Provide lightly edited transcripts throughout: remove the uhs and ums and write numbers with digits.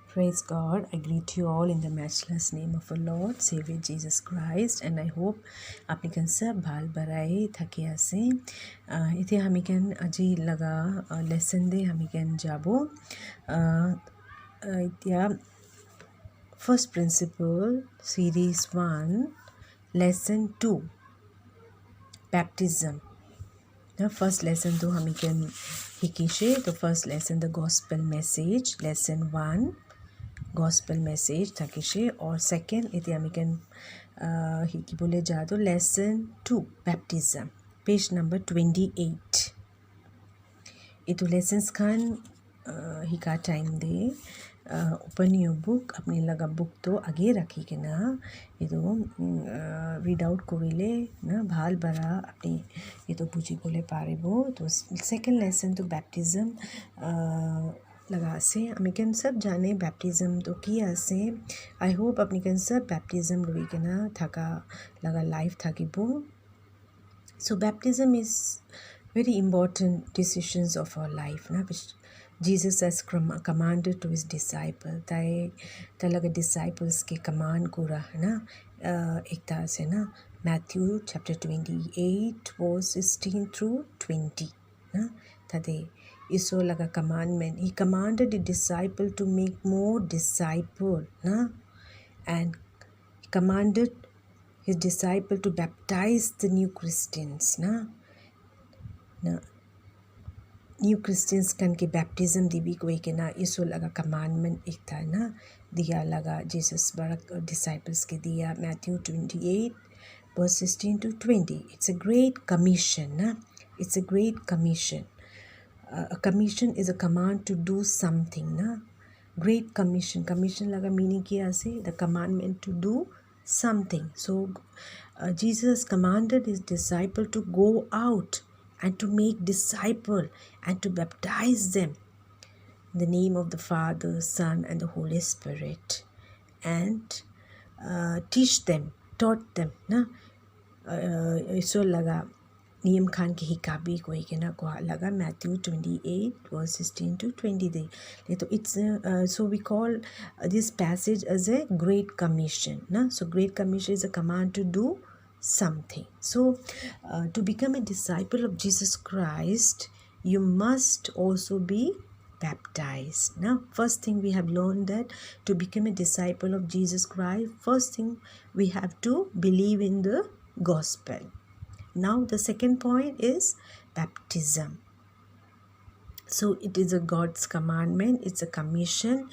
Praise God. I greet you all in the matchless name of our Lord, Savior Jesus Christ, and I hope आपने कन सब भाल बराई थके आसे इथे हमी कन अजी लगा लेसन दे हमी कन जाबो इत्या first principle series 1 lesson 2 baptism. The first lesson to hami can hikishe the first lesson the gospel message lesson 1 gospel message thakishe or second iti ami can hiki bole jado lesson 2 baptism page number 28 itu lessons khan hika time de open your book apni laga book to age rakhi ke na idu read out korile na bhal bara apni idu buji bole paribo to second lesson to baptism लगा से अमिकन सब जाने baptism तो किया से I hope अपनी सब baptism लोग के ना थका लगा लाइफ थकी बो so baptism is very important decisions of our life na which Jesus has commanded to his disciple talaga disciples ke command kura na ekta se na Matthew chapter 28 verse 16 through 20 na tade iso laga commandment he commanded the disciple to make more disciple na and he commanded his disciple to baptize the new Christians na new Christians कन के baptism दिवी कोई के ना इसो लगा commandment एक था ना दिया लगा जीसस बड़ा डिसाइपल्स के दिया Matthew 28 verse 16 to 20 it's a great commission na it's a great commission a commission is a command to do something na great commission laga meaning kiya se the commandment to do something so Jesus commanded his disciple to go out and to make disciple and to baptize them in the name of the Father, Son and the Holy Spirit and teach them, taught them na iso laga niyam khan ke hikabi koi ke na ko laga Matthew 28 verse 16 to 20 de so it's so we call this passage as a great commission na so great commission is a command to do something so to become a disciple of Jesus Christ you must also be baptized now first thing we have learned that to become a disciple of Jesus Christ first thing we have to believe in the gospel now the second point is baptism so it is a God's commandment it's a commission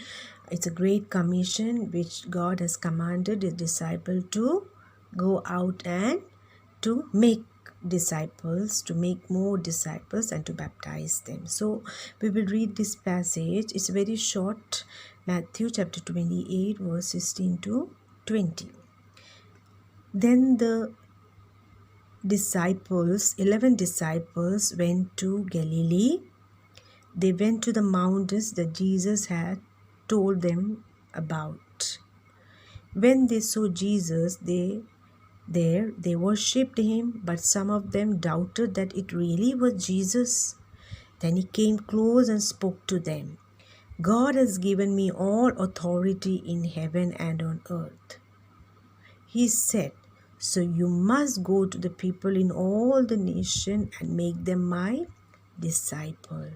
it's a great commission which God has commanded his disciple to go out and to make disciples to make more disciples and to baptize them so we will read this passage it's very short Matthew chapter 28 verse 16 to 20 then the 11 disciples went to Galilee they went to the mountains that Jesus had told them about when they saw Jesus they worshipped him but some of them doubted that it really was Jesus then he came close and spoke to them God has given me all authority in heaven and on earth he said so you must go to the people in all the nation and make them my disciple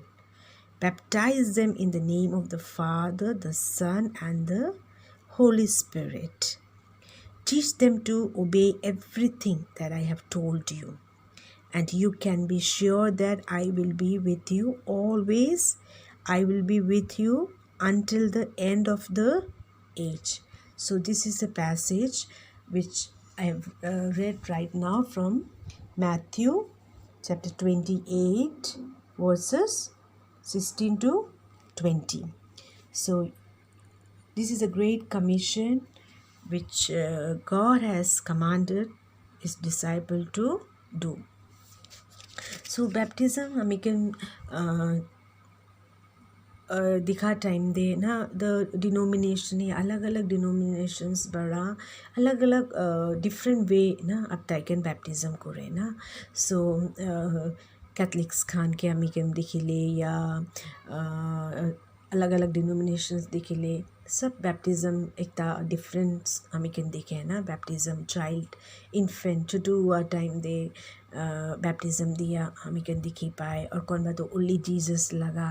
baptize them in the name of the Father the Son and the Holy Spirit teach them to obey everything that I have told you and you can be sure that I will be with you always I will be with you until the end of the age so this is a passage which I have read right now from Matthew chapter 28 verses 16 to 20 so this is a great commission which God has commanded his disciple to do so baptism we can दिखा time दे ना the denomination है अलग अलग denominations बड़ा अलग अलग different way ना अब टाइकन बैप्टिज्म को रहे ना सो कैथलिक्स खान के हमी के दिखिले या अलग अलग डिनोमिनेशंस देखिले सब बैप्टिज्म एक डिफरेंस हमें can देखे है ना baptism child infant to do time दे बैप्टिज्म दिया हमें can दिखी पाए और कौन बात तो ओनली जीसस लगा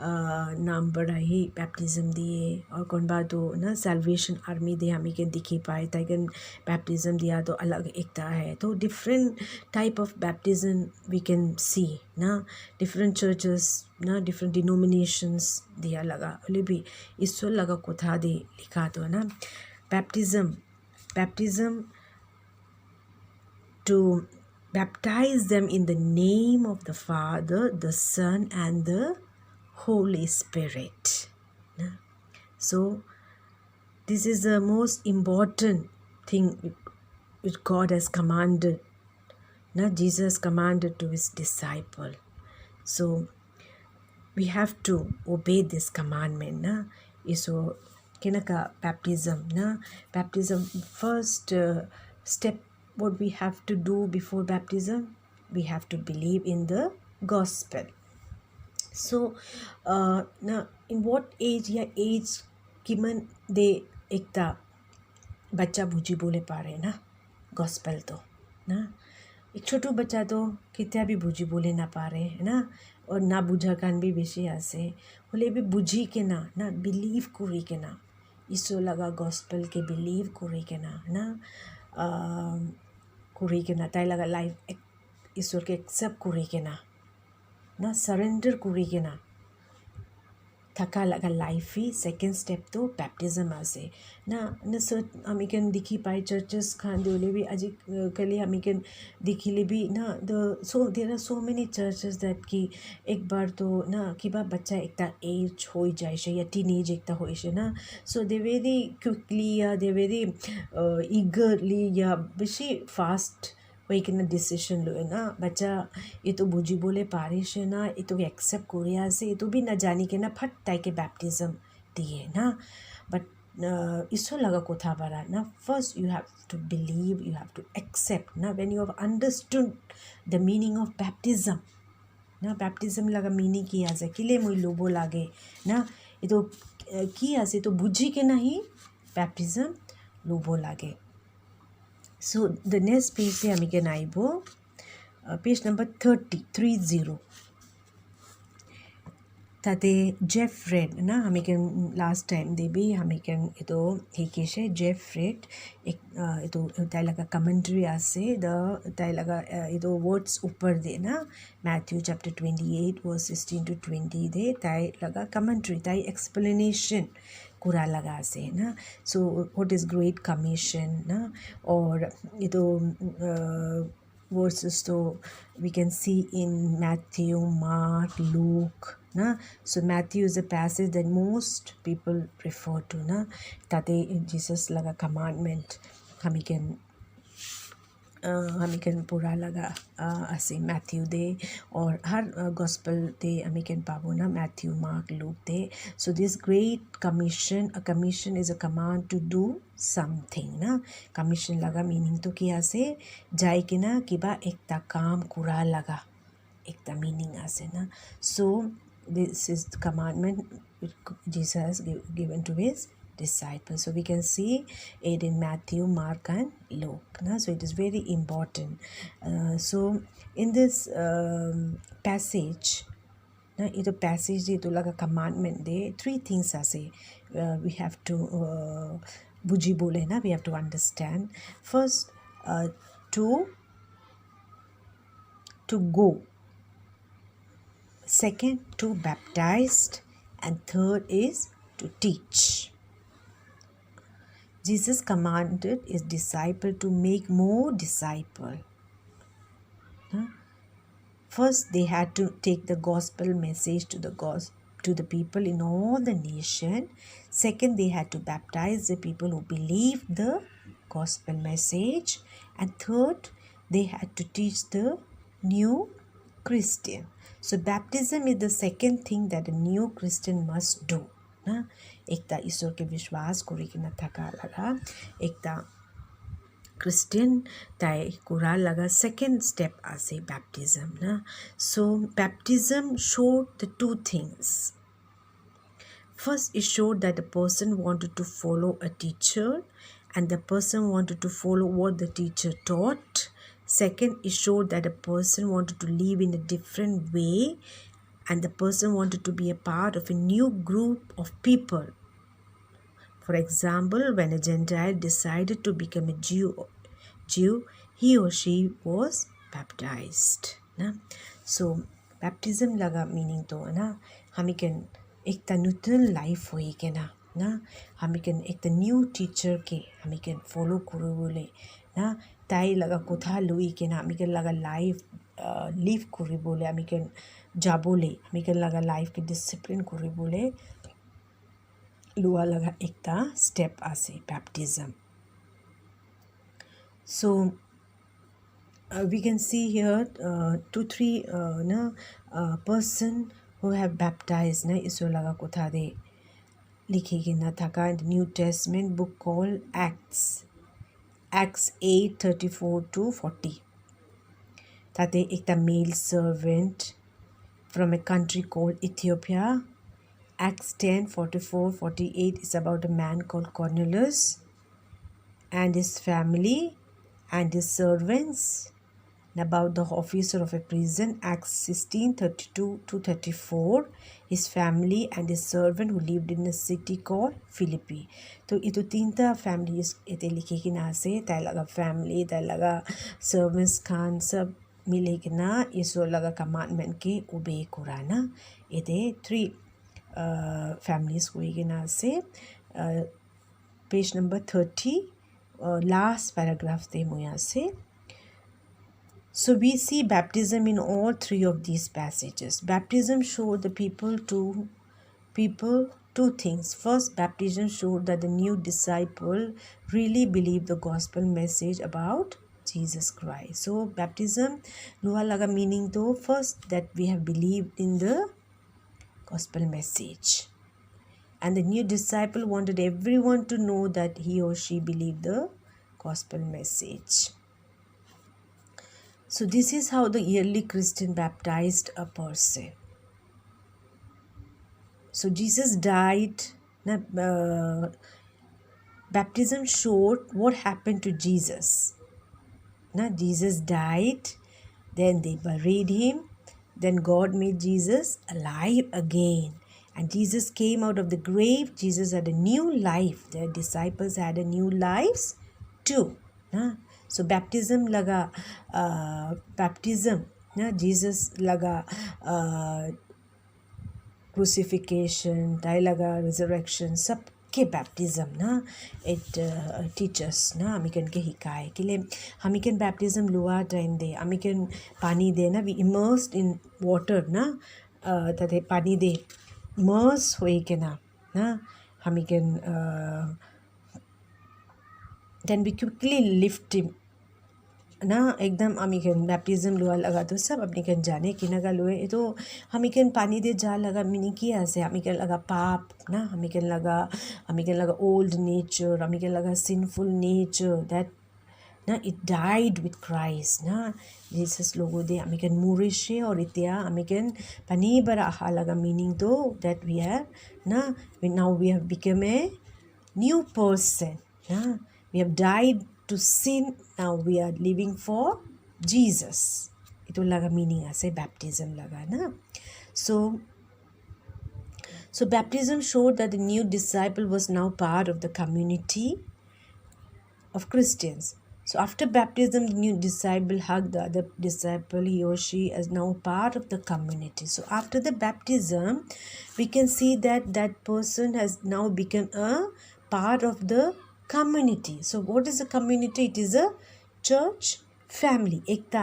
नाम बड़ा ही बैप्टिज्म दिए और कौन बात तो ना सैल्वेशन आर्मी दे हमें can दिखी पाए ताकन बैप्टिज्म दिया तो अलग एकता है तो different type of baptism we can see ना डिफरेंट चर्चेस ना डिफरेंट डिनोमिनेशंस दिया लगा ओले भी ईश्वर लगा कोथा दे लिखा तो है ना baptism to baptize them in the name of the Father, the Son, and the Holy Spirit. So, this is the most important thing which God has commanded. Jesus commanded to his disciple. So, we have to obey this commandment. So, kinaka baptism. Baptism first step. What we have to do before baptism, we have to believe in the gospel. So now in what age या age किमन दे एकता बच्चा भुजी बोले पा रहे ना gospel तो ना एक छोटू बच्चा तो कितना भी भुजी बोले ना पा रहे है ना और ना बुझा कान भी बेशी आसे बोले भी बुझी के ना बिलीव करी के ना इसो लगा gospel के बिलीव करी के ना करी के ना ताई लगा लाइफ ईश्वर के एक्सेप्ट करी के ना सरेंडर करी के ना थका लगा लाइफ ही सेकेंड स्टेप तो बैप्टिज्म आसे ना सर हमें कैन दिखी पाए चर्चेस खान दोले भी अजी कल हमें कैन दिखी ले भी ना there are so many churches that कि एक बार तो ना कि बा बच्चा एक एज हो जाए या टीन एज एक हो ना सो दे वेरी क्विकली या दे वेरी ईगरली या बेसी फास्ट वही के ना डिसीजन लो है ना बच्चा ये तो बुझी बोले पारिश है ना ये तो एक्सेप्ट कोरिया से ये तो भी ना जानी के ना फट टाई के बैप्टिज्म दिए ना बट इसो लगा को था बड़ा ना first you have to believe you have to accept ना when you have understood the meaning of baptism ना बैप्टिज्म लगा मीनिंग किया से किले मुई लोबो लागे ना ये तो किया से तो बुझी के नहीं बैप्टिज्म लोबो लागे So the next page से हमें क्या नाइबो page number 30 ताते जेफ रेड ना हमें क्या लास्ट टाइम दे भी हमें क्या ये तो एक है जेफ रेड एक ये तो ताई लगा कमेंट्री आसे ताई लगा ये तो वर्ड्स ऊपर दे ना मैथ्यू चैप्टर 28 वर्स 16 to 20 दे ताई लगा कमेंट्री ताई एक्सप्लेनेशन कुरा लगा से ना so what is great commission ना और ये तो verses तो we can see in Matthew, Mark, Luke na so Matthew is a passage that most people refer to na tate Jesus laga commandment hami can पूरा लगा ऐसे Matthew दे और हर gospel दे हमें कैन पाबो ना Matthew Mark Luke they so this great commission a commission is a command to do something ना commission लगा meaning तो किया से जाए कि ना कि बा एक काम कुरा लगा एक मीनिंग आसे ना so this is the commandment Jesus given to his disciples. So we can see it in Matthew, Mark and Luke. So it is very important. So in this passage, ito passage ito laga commandment de three things ase we have to buji bole na we have to understand. First, to go. Second, to baptized, and third is to teach. Jesus commanded his disciple to make more disciple. First, they had to take the gospel message to the people in all the nation. Second, they had to baptize the people who believed the gospel message. And third, they had to teach the new Christian. So baptism is the second thing that a new Christian must do. एकता ईश्वर के विश्वास करिकन थका लगा एकता Christian ताई कुरा लगा second step आसे baptism ना so baptism show the two things First, it showed that the person wanted to follow a teacher and the person wanted to follow what the teacher taught. Second, it showed that a person wanted to live in a different way and the person wanted to be a part of a new group of people. For example, when a Gentile decided to become a Jew, he or she was baptized. ना? So baptism लगा meaning तो ना हमी can एक ता नूतन life होई के ना हमी can एक ता new teacher के हमी can follow करो बोले ना ताई लगा कोथा लुई के ना हमी can लगा life live करो बोले हमी can जाबोले हमी can लगा life के discipline करो बोले लुआ लगा एक ता step आसे baptism. So we can see here 2-3 person who have baptized na iso laga kotha de likhe gina thaka in the New Testament book called Acts 8:34 to 40 tate ekta male servant from a country called Ethiopia. Acts 10:44-48 is about a man called Cornelius and his family and his servants, and about the officer of a prison. Acts 16:32-34, his family and his servant who lived in a city called Philippi. तो itu tinta families ite likhe kina ase tai laga family tai laga servants khan sab mile kina iso laga commandment ke obey kurana ite 3 families koi kina ase page number 30 last paragraph de moya ase. So we see baptism in all 3 of these passages. Baptism showed the people two things. First, baptism showed that the new disciple really believed the gospel message about Jesus Christ. So baptism luha laga meaning though first that we have believed in the gospel message. And the new disciple wanted everyone to know that he or she believed the gospel message. So this is how the early Christian baptized a person. So Jesus died. Baptism showed what happened to Jesus. Jesus died, then they buried him, then God made Jesus alive again. And Jesus came out of the grave. Jesus had a new life. The disciples had a new lives too. So baptism laga Jesus laga crucifixion, tai laga resurrection, sab के baptism ना it teaches ना हमीकन के हिकाय के लिए हमीकन baptism लुआ time दे हमीकन पानी दे ना we immersed in water ना तथे पानी दे immerse होए के ना हमीकन then we quickly lift him ना एकदम हमीकन बैप्टिज्म लुआ लगा तो सब अपने कन जाने कि नगा लुए तो हमीकन पानी दे जा लगा मीनिंग किया से हमीकन लगा पाप ना हमीकन लगा ओल्ड नेचर हमीकन लगा सिंफुल नेचर दैट ना इट डाइड विथ क्राइस्ट ना जीसस लोगों दे हमीकन मूरिशे और इत्या हमीकन पानी बरा आहा लगा मीनिंग तो दैट वी हैव ना now we have become a new person ना we have died to sin, now we are living for Jesus. Ito laga meaning ase baptism laga na. So baptism showed that the new disciple was now part of the community of Christians. So after baptism, the new disciple hugged the other disciple, he or she is now part of the community. So after the baptism, we can see that that person has now become a part of the community. So what is a community? It is a church family. Ekta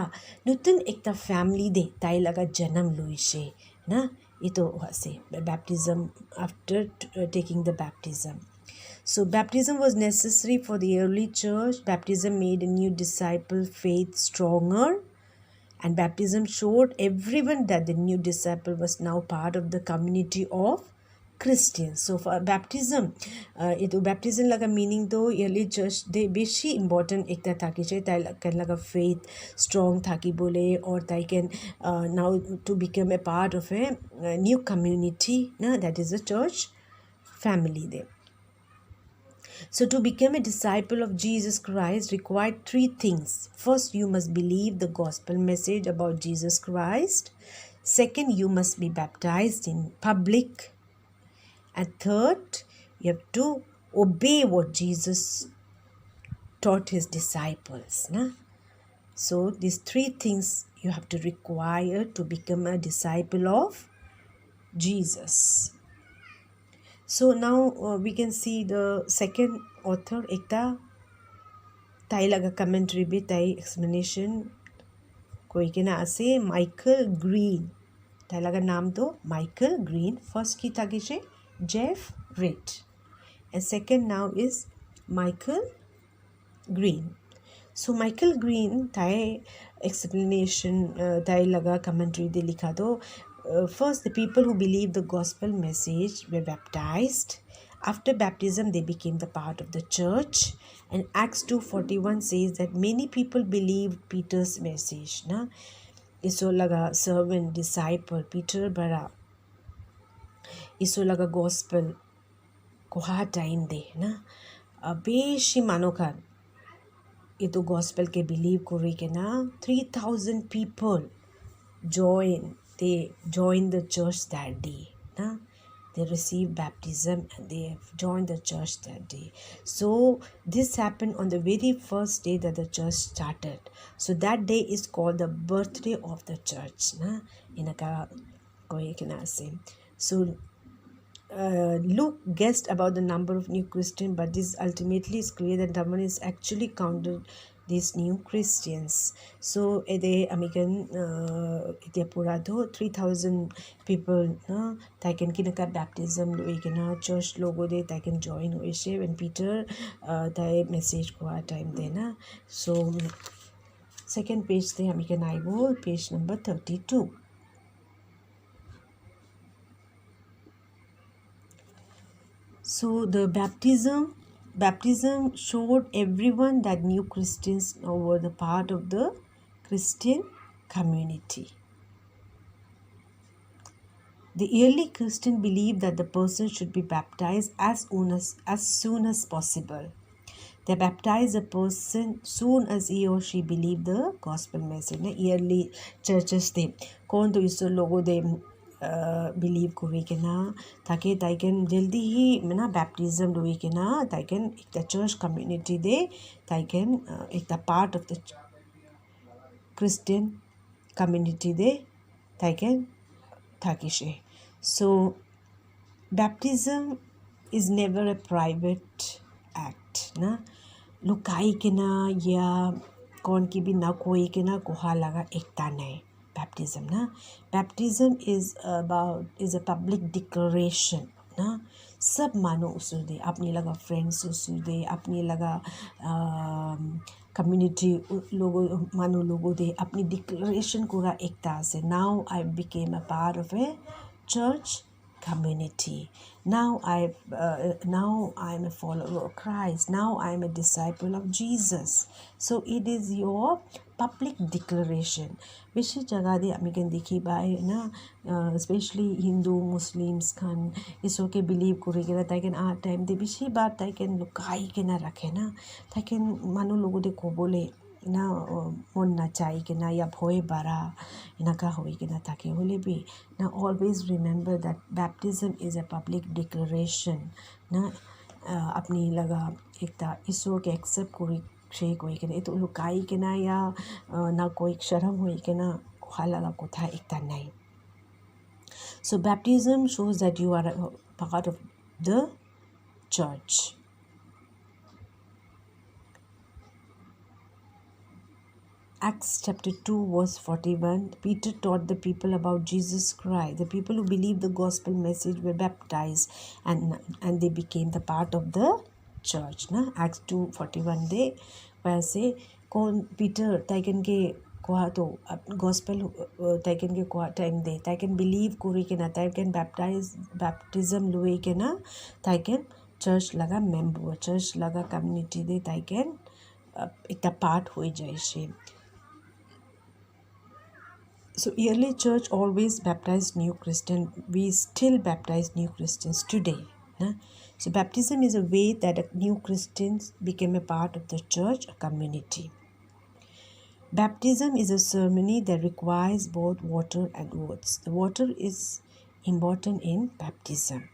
nutun ekta family de tai laga janam luishe na ito hase baptism after taking the baptism. So baptism was necessary for the early church. Baptism made a new disciple faith stronger, and baptism showed everyone that the new disciple was now part of the community of Christians. So for baptism, ito baptism laga meaning to early church de beshi important ekta thaki chai tai kan laga faith strong thaki bole or tai can now to become a part of a new community na that is a church family de. So to become a disciple of Jesus Christ required three things. First, you must believe the gospel message about Jesus Christ. Second, you must be baptized in public. And third, you have to obey what Jesus taught his disciples. Na? So these three things you have to require to become a disciple of Jesus. So now we can see the second author, ekta tai laga commentary be tai explanation koi kena ase Michael Green. Tai laga naam to Michael Green. First ki tagishe Jeff Reed. And second now is Michael Green. So Michael Green tai explanation tai laga commentary de likha to first the people who believed the gospel message were baptized. After baptism they became the part of the church, and Acts 2:41 says that many people believed Peter's message na. Iso laga servant disciple Peter bara iso laga gospel ko ha time de na beshi manokan ito gospel ke believe kori ke na 3,000 people joined the church that day na. They received baptism and they have joined the church that day. So this happened on the very first day that the church started. So that day is called the birthday of the church na. Inaka koi kena say. So Luke guessed about the number of new Christians, but this ultimately is clear that Dhaman is actually counted these new Christians. So ede American ite pura do 3,000 people they can kinaka baptism loigena church logo de they can join hoise when Peter they message ko time de na. So second page de American aibo page number 32. So the baptism showed everyone that new Christians now were the part of the Christian community. The early Christian believed that the person should be baptized as soon as possible. They baptized a person soon as he or she believed the gospel message. Early churches they कौन तो इस लोगों दे believe कोई के ना ताकि ताकि जल्दी ही ना baptism लोई के ना ताकि एक the church community दे ताकि एक the part of the Christian community दे ताकि ताकि शे. So baptism is never a private act ना. लुकाई के ना या कौन की भी ना कोई के ना कोहा लगा एकता नहीं. Baptism na. Baptism is a public declaration ना. सब मानो उसूल दे अपनी लगा friends उसूल दे अपनी लगा community लोगों मानो लोगों दे अपनी declaration कोरा एकता से. Now I became a part of a church community. Now I'm a follower of Christ. Now I'm a disciple of Jesus. So it is your public declaration. Which जगह दे अमी कन देखी बाय ना especially Hindu Muslims खान इस okay believe करे के ना ताकि आ time दे बिशी बात ताकि लुकाई के ना रखे ना ताकि मानो लोगों दे को बोले ना मन ना चाहिए के ना या भोए बारा ना का होई के ना ताकि होले भी ना. Always remember that baptism is a public declaration ना. अपनी लगा एक ता इसो के accept कोई शे कोई के ना तो लुकाई के ना या ना कोई शर्म होई के ना लगा को था एक ता नहीं. So baptism shows that you are a part of the church. Acts chapter 2 verse 41, Peter taught the people about Jesus Christ. The people who believed the gospel message were baptized and they became the part of the church. Na? Acts 2:41 they वैसे कौन Peter ताकन के कोहा तो gospel ताकन के कोहा time दे ताकन believe कोरी के ना ताकन baptism लुए के ना ताकन church लगा member church लगा community दे ताकन एक part हो जाए शे. So early church always baptized new Christians. We still baptize new Christians today. Na? So baptism is a way that a new Christians became a part of the church, a community. Baptism is a ceremony that requires both water and words. The water is important in baptism.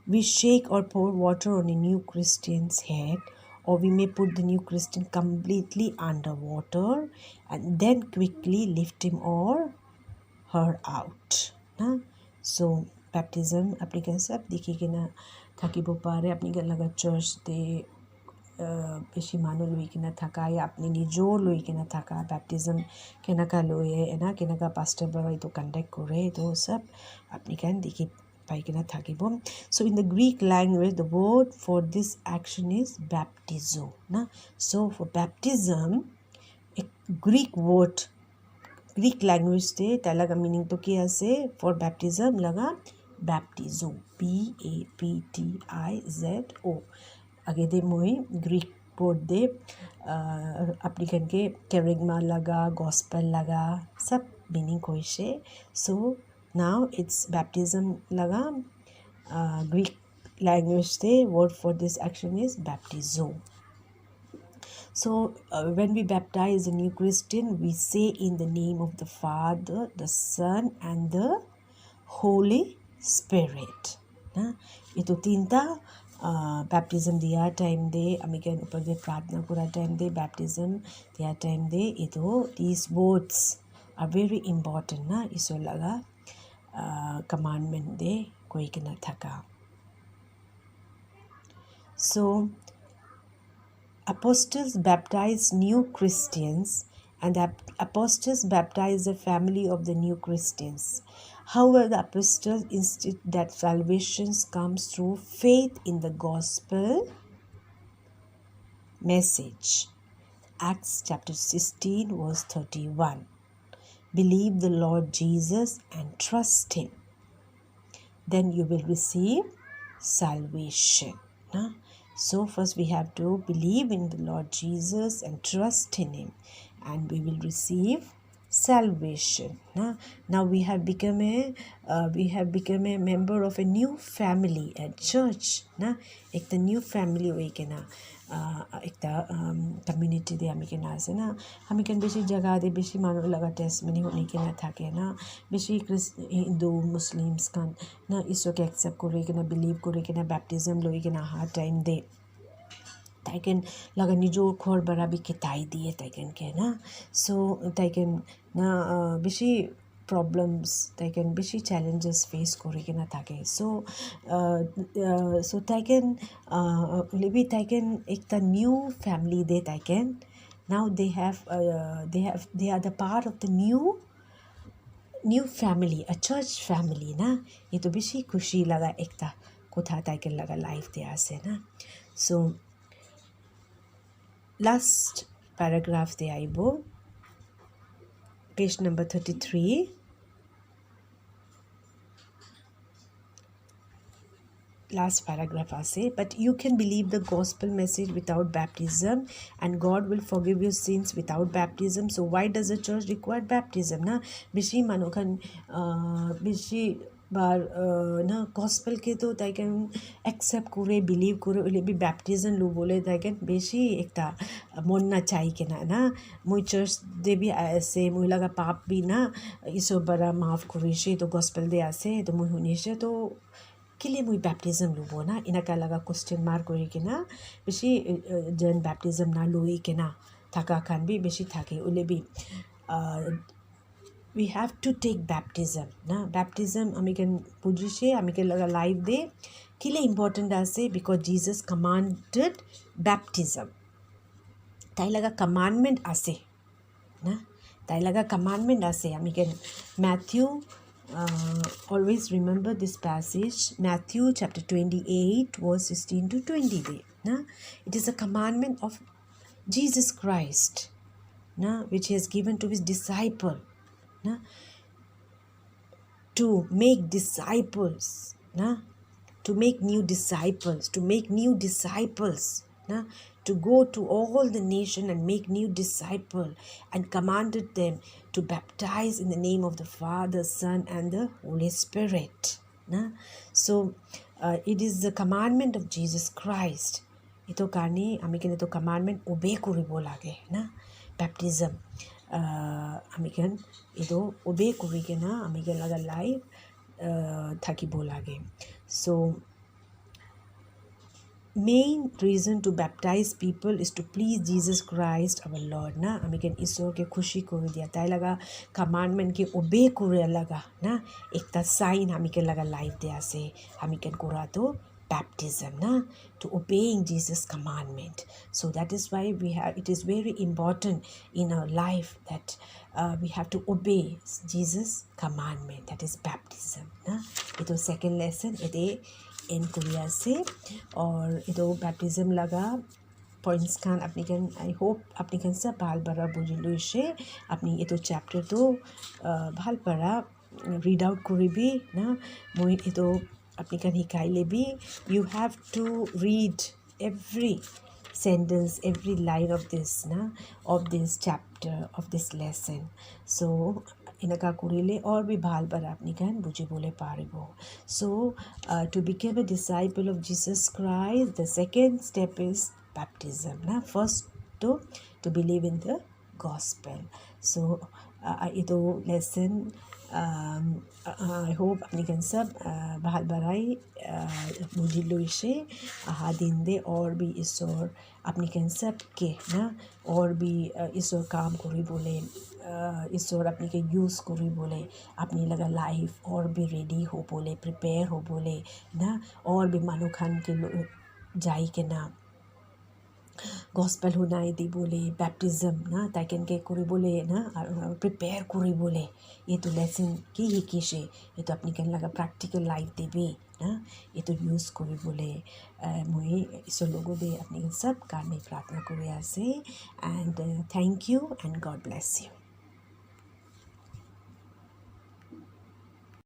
We shake or pour water on a new Christian's head, or we may put the new Christian completely under water and then quickly lift him or her out. Na? So baptism apni kan sab dikhi kena thakibo pare apni kan laga church de বেশি মানুহ লৈ কিনে থাকা या আপুনি নিজেও লৈ কিনে থাকা বেপ্টিজম কেনেকুৱা লয়ে না কেনেকুৱা পাষ্টাৰ বাৰু এইটো কণ্ডাক্ট কৰে এইটো চব আপুনি কাৰণ দেখি পাই কিনে থাকিব so in the Greek language the word for this action is baptizo na so for baptism a Greek word Greek language te talaga meaning to ki ase for baptism laga baptizo BAPTIZO आगे दे मोई Greek board दे applicant के कैरिग्मा लगा gospel लगा सब meaning कोई से so now it's baptism लगा Greek language the word for this action is baptizo so when we baptize a new Christian we say in the name of the Father the Son and the Holy Spirit na ito tinta baptism दिया time दे American ऊपर दे प्रार्थना पूरा time दे baptism दिया time दे इतो these words are very important ना इसो लगा commandment दे कोई के ना थका so apostles baptize new Christians and the apostles baptize the family of the new Christians. However, the apostles insist that salvation comes through faith in the gospel message. Acts chapter 16 verse 31. Believe the Lord Jesus and trust him. Then you will receive salvation. Nah? So first we have to believe in the Lord Jesus and trust in him and we will receive salvation. Now we have become a member of a new family at church. एक the new family हुई के ना एक the community दे हमें के ना से ना हमें के बेशी जगह दे बेशी मानो लगा testimony होने के ना था के ना बेशी हिंदू मुस्लिम्स का ना इसो के accept करे के ना believe करे के ना baptism लोई के ना hard time दे ताइकन लगा निजो खोर बरा भी किताई दिए ताइकन के ना so ताइकन ना बेशी problems ताइकन बेशी challenges face करे के ना थाके so ताइकन लेबी ताइकन एक ता new family they ताइकन now they are the part of the new family a church family ना ये तो बेशी खुशी लगा एक ता कोथा ताइकन लगा life दे आसे ना so last paragraph de aibo page number 33 last paragraph ase but you can believe the gospel message without baptism and God will forgive your sins without baptism so why does the church require baptism na bishi manokan bishi बार ना gospel के तो ताइकन accept करे believe करे उले भी baptism लो बोले ताइकन बेशी एक ता मन ना चाहिए के ना मुझ church दे भी ऐसे मुझ लगा पाप भी ना इसो बड़ा माफ करे शे तो gospel दे ऐसे तो मुझ होने शे तो किले मुझ baptism लो बोना इना का लगा question mark करे के ना बेशी जन baptism ना लोई के ना थका खान भी बेशी थके उले भी we have to take baptism na baptism amikan pujishe amikan laga life de kile important ase because Jesus commanded baptism tai laga commandment ase na tai laga commandment ase amikan Matthew always remember this passage Matthew chapter 28 verse 16 to 20 de na it is a commandment of Jesus Christ na which he has given to his disciple na to make disciples na to make new disciples na to go to all the nation and make new disciple and commanded them to baptize in the name of the Father Son and the Holy Spirit na so it is the commandment of Jesus Christ. Ito kani amikan ito commandment obey koribo lage na baptism amikan ito obey korigena amikan laga life thakibo lage. So main reason to baptize people is to please Jesus Christ our Lord na amikan ईश्वर के खुशी करू दिया ताई लगा commandment के obey करे लगा ना एक ता sign amikan लगा life दिया से amikan करा तो baptism na to obeying Jesus commandment. So that is why it is very important in our life that we have to obey Jesus commandment, that is baptism na. Ito second lesson ite in Korea से और इधो baptism लगा points kan अपनी कन I hope अपनी कन सब बाल बरा बुझिलु इसे अपनी इधो chapter तो बाल बरा read out करी भी ना मोई इधो अपनी कन हिकाई ले भी you have to read every sentence, every line of this na of this chapter of this lesson. So इनका कुरीले और भी भाल पर अपनी कहन बुझे बोले पारिबो. So to become a disciple of Jesus Christ, the second step is baptism na. First to believe in the gospel. So ito lesson I hope अपनी कहन सब भाल बराई बुझिलो इसे दिन दे और भी ईश्वर अपनी कहन सब के ना और भी ईश्वर काम करी बोले ईश्वर अपनी के यूज़ करी बोले अपनी लगा लाइफ और भी रेडी हो बोले प्रिपेयर हो बोले ना और भी मानो खान के जाई के ना gospel हुनाई दी बोले baptism ना ताकन के करी बोले ना prepare करी बोले ये तो lesson की ही किसे ये तो अपनी कहने लगा practical life दे भी ना ये तो use करी बोले मुझे इस लोगों दे अपनी सब करने प्रार्थना करी ऐसे and thank you and God bless you.